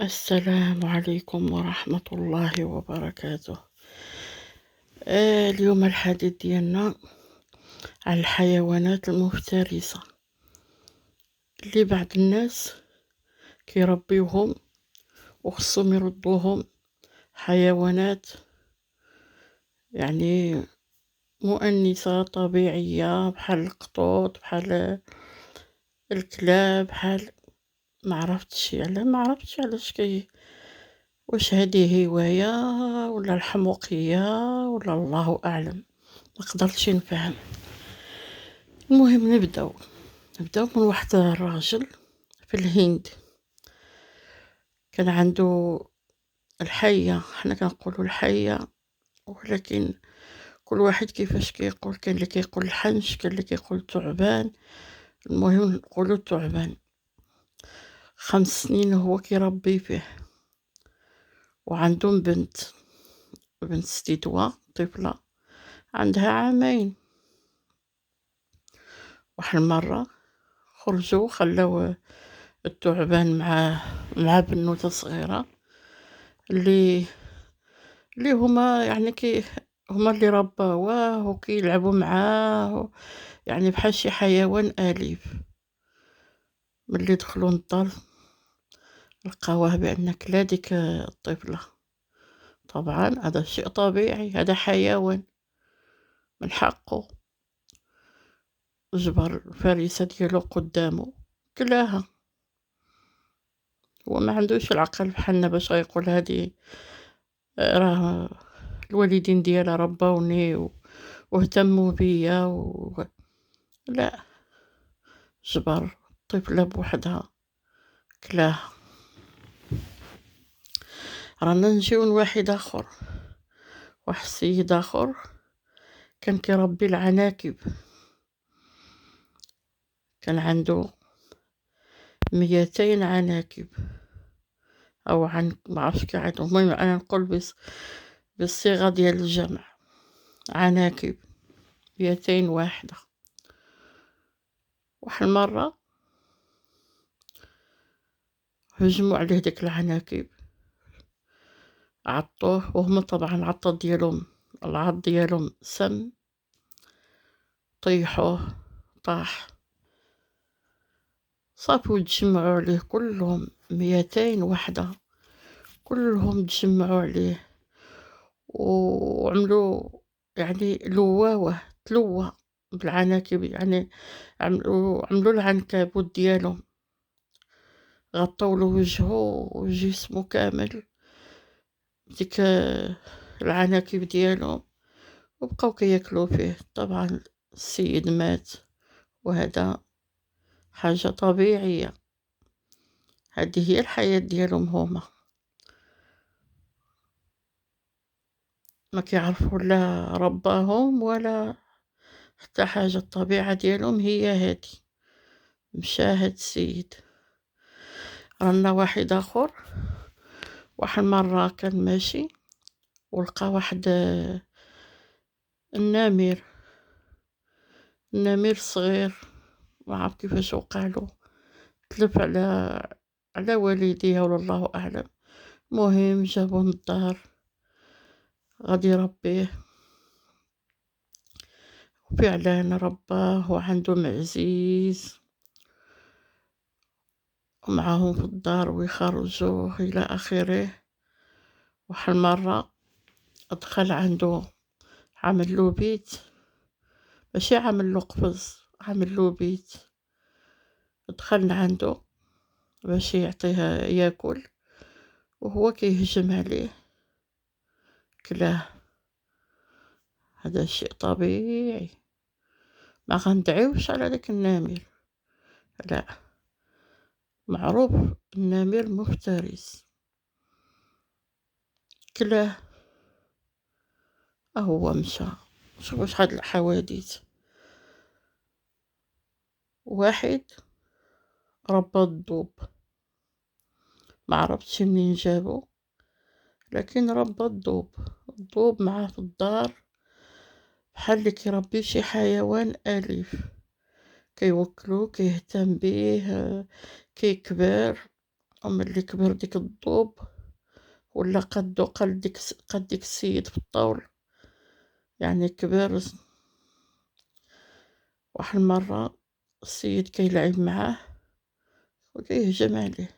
السلام عليكم ورحمة الله وبركاته. اليوم الحديث ديالنا على الحيوانات المفترسة اللي بعض الناس كيربيوهم وخصهم يردوهم حيوانات، يعني مؤنسة طبيعية، بحال القطوط، بحال الكلاب، بحال ما عرفتش علاش واش هذه هواية ولا الحموقية ولا الله أعلم، ما قدرتش نفهم. المهم نبداو من واحد الراجل في الهند كان عنده الحية، حنا كنقولوا الحية ولكن كل واحد كيفاش كيقول، كاين اللي كيقول الحنش، كاين اللي كيقول ثعبان، المهم نقولوا الثعبان. 5 سنين هو كيربي فيه، وعندهم بنت ستيتوا طفلة عندها عامين. واحد المرة خرجوا خلاو الثعبان مع بنوته صغيرة اللي هما يعني هما اللي رباوه وكيلعبوا معاه، يعني بحال شي حيوان أليف. ملي دخلوا للدار لقاوه بأن كلا ديك الطفلة. طبعا هذا شيء طبيعي، هذا حيوان من حقه. جبر الفريسة ديالو قدامه كلاها. هو ما عندوش العقل بحالنا باش غيقول هادي راه الوالدين ديالها رباوني واهتموا بيا لا، جبر الطفلة بوحدها كلاها. رانا نجيو لواحد اخر، واحد السيد اخر كان كيربي العناكب، كان عنده 200 عناكب او ما عرفتش كي عندهم، المهم انا نقول بالصيغه ديال الجمع، عناكب 200 واحده. واحد المره هجموا عليه ديك العناكب، عطوه وهما طبعا العض ديالهم سم، طيحوه طاح. صافي تجمعوا عليه كلهم 200 وحده، كلهم تجمعوا عليه وعملوا يعني تلوى بالعناكب، يعني عملوا العنكبوت ديالهم، غطوا له وجهه وجسمه كامل ديك العناكب ديالهم، وبقاو كياكلوا فيه. طبعا السيد مات، وهذا حاجة طبيعية، هذه هي الحياة ديالهم هما، ما كيعرفوا لا رباهم ولا حتى حاجة. الطبيعة ديالهم هي هادي. مشى هاد السيد. رانا واحد اخر، واحد مرة كان ماشي ولقى واحد النمير صغير، ما عرف كيفاش وقعلو، تلف على والديه ولا الله اعلم. مهم جابوه من الدار غادي يربيه، وفعلا رباه وعنده معزيز ومعاهم في الدار ويخرجوه الى اخره. واحد المرة دخل عنده، عمل له بيت، ماشي عمل له قفز، عمل له بيت. دخلنا عنده باش يعطيه ياكل، وهو كيهجم عليه كلاه. هذا شيء طبيعي، ما غندعيوش على داك النمير، لا، معروف النمير مفترس، كلاه. هو مشى. شوف هاد الحوادث. واحد ربى الضب، ما عرفتش منين جابو، لكن ربى الضب معاه في الدار، بحال اللي كيربي شي حيوان أليف، كيوكلو، كيهتم بيه، كيكبر. وملي كبر ديك الضوب ولا قد ديك السيد في الطول، يعني كبر. واحد المرة السيد كيلعب معاه وكيهجم عليه،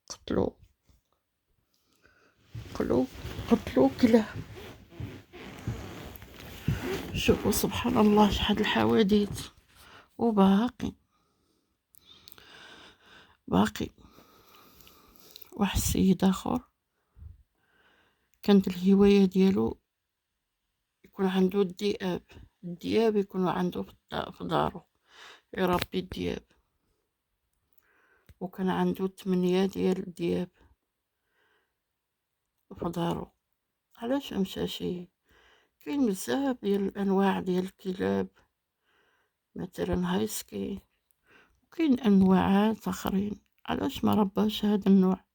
قتلو قتلو قتلو كلاه. شوفوا سبحان الله شحال الحوادث. وباقي واحد السيد اخر كانت الهواية ديالو يكون عنده الدياب يكون عنده في دارو، يربي الدياب، وكان عنده 8 ديال الدياب في دارو. علاش مشاشي؟ كاين بزاف ديال الانواع ديال الكلاب، مثلا هايسكي، وكاين انواعات اخرين. علاش ما رباش هذا النوع؟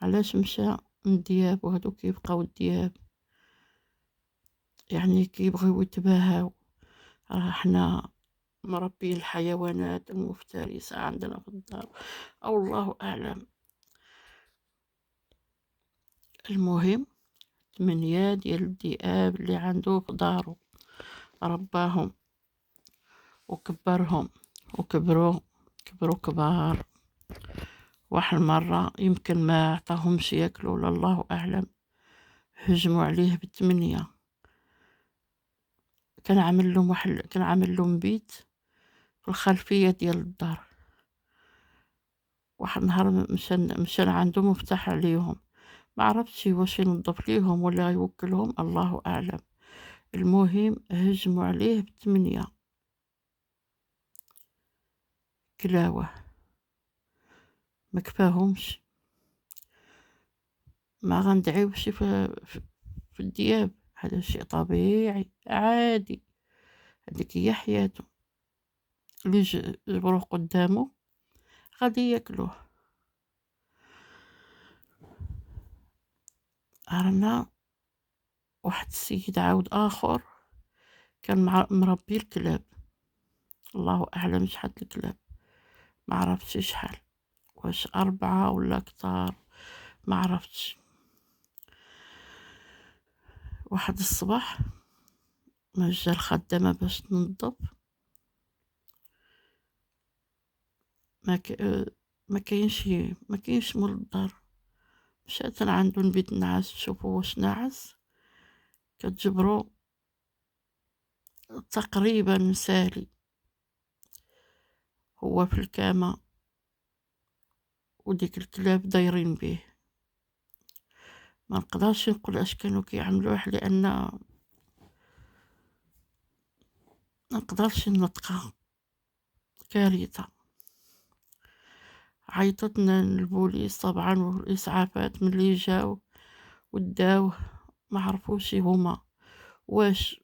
علاش مشى الدياب؟ وهادو كيبقاو الدياب يعني كيبغيو يتباهاو، راه حنا مربي الحيوانات المفترسة عندنا في الدار، أو الله أعلم. المهم 8 ديال الذئاب اللي عنده في دارو، رباهم وكبرهم وكبروا كبار. واحد المرة يمكن ما عطاهمش ياكلوا ولا الله أعلم، هجموا عليه ب8. كان عامل لهم بيت في الخلفية ديال الدار. واحد النهار مشى عندهم وفتح عليهم، ما عرفتش واش ينظف ليهم ولا يوكلهم الله اعلم. المهم هجموا عليه ب8 كلاوه، ما كفاهمش. ما غندعيوش في الدياب، هذا شيء طبيعي عادي، هذيك هي حياته. اللي جبروه قدامه غادي ياكلوه. عرنا واحد السيد عاود اخر كان مربي الكلاب، الله اعلم شحال الكلاب، ما عرفتش شحال، واش 4 ولا كتار، ما عرفتش. واحد الصباح ما جا الخدامة باش تنظف، ما كاينش مول الدار. مشات عندو نبيت نعاس، تشوفوا واش ناعس، كتجبرو تقريبا مسالي هو في الكامة، وديك الكلاب دايرين بيه. ما نقدرش نقول اش كانوا كيعملوه، لان ما نقدرش نطقها، كارثة. عيطتنا البوليس طبعا والاسعافات، ملي جاو وداوه ما عرفوش هما واش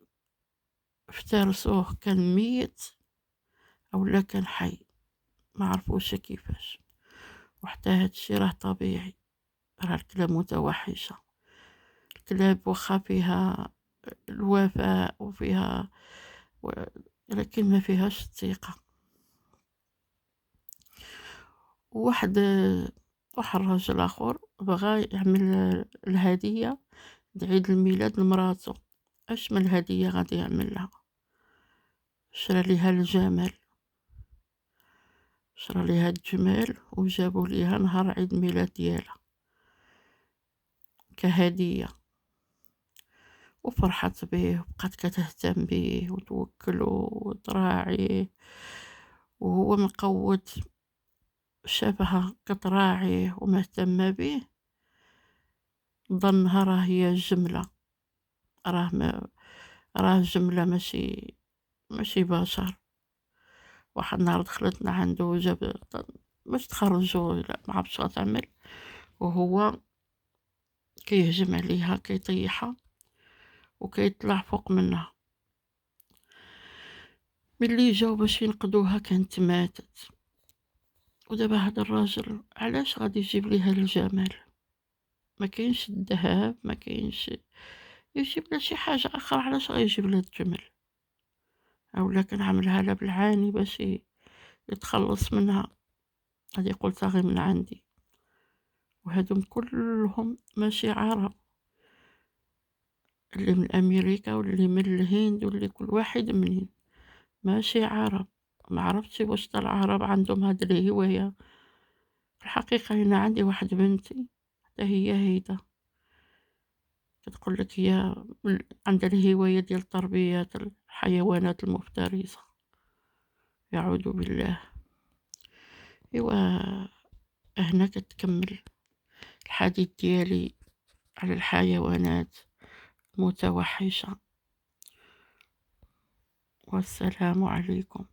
افترسوه كان ميت او لا كان حي، ما عرفوش كيفاش. وحتى هادشي راه طبيعي، راه الكلاب متوحشة. الكلاب واخا فيها الوفاء وفيها لكن ما فيهاش الثقة. واحد راجل اخر بغى يعمل الهدية عيد الميلاد لمراتو. اش من هدية غادي يعمل لها؟ شرى ليها الجمل، شرى ليها الجمال وجابوا ليها نهار عيد الميلاد ديالها كهدية، وفرحت به وبقات كتهتم به وتوكلو وتراعيه، وهو مقود شافها كتراعيه ومهتمة به، ظنها راه هي جملة، راه جملة ماشي بشر. واحد النهار دخلتنا عنده وجاب باش تخرجوا، لا ما عرفتش غتعمل، وهو كيهجم عليها كيطيحها وكيطلع فوق منها. ملي جاو باش ينقذوها كانت ماتت. ودابا هذا الراجل علاش غادي يجيب ليها الجمال؟ ما كاينش الذهب، ما كاينش، يجيب لها شي حاجه اخرى. علاش غيجيب لها الجمل؟ اولا كان عاملها لها بالعاني باش يتخلص منها. هذه قلتها من عندي. وهذم كلهم ماشي عرب، اللي من أمريكا واللي من الهند واللي كل واحد منهم ماشي عرب. ما عرفتش واش العرب عندهم هاد الهواية. في الحقيقة هنا عندي واحد بنتي حتى هي هيدا كتقول لك هي عندها الهواية ديال تربية الحيوانات المفترسة. يعوذ بالله. إيوا هنا كتكمل الحديث ديالي على الحيوانات المتوحشة. والسلام عليكم.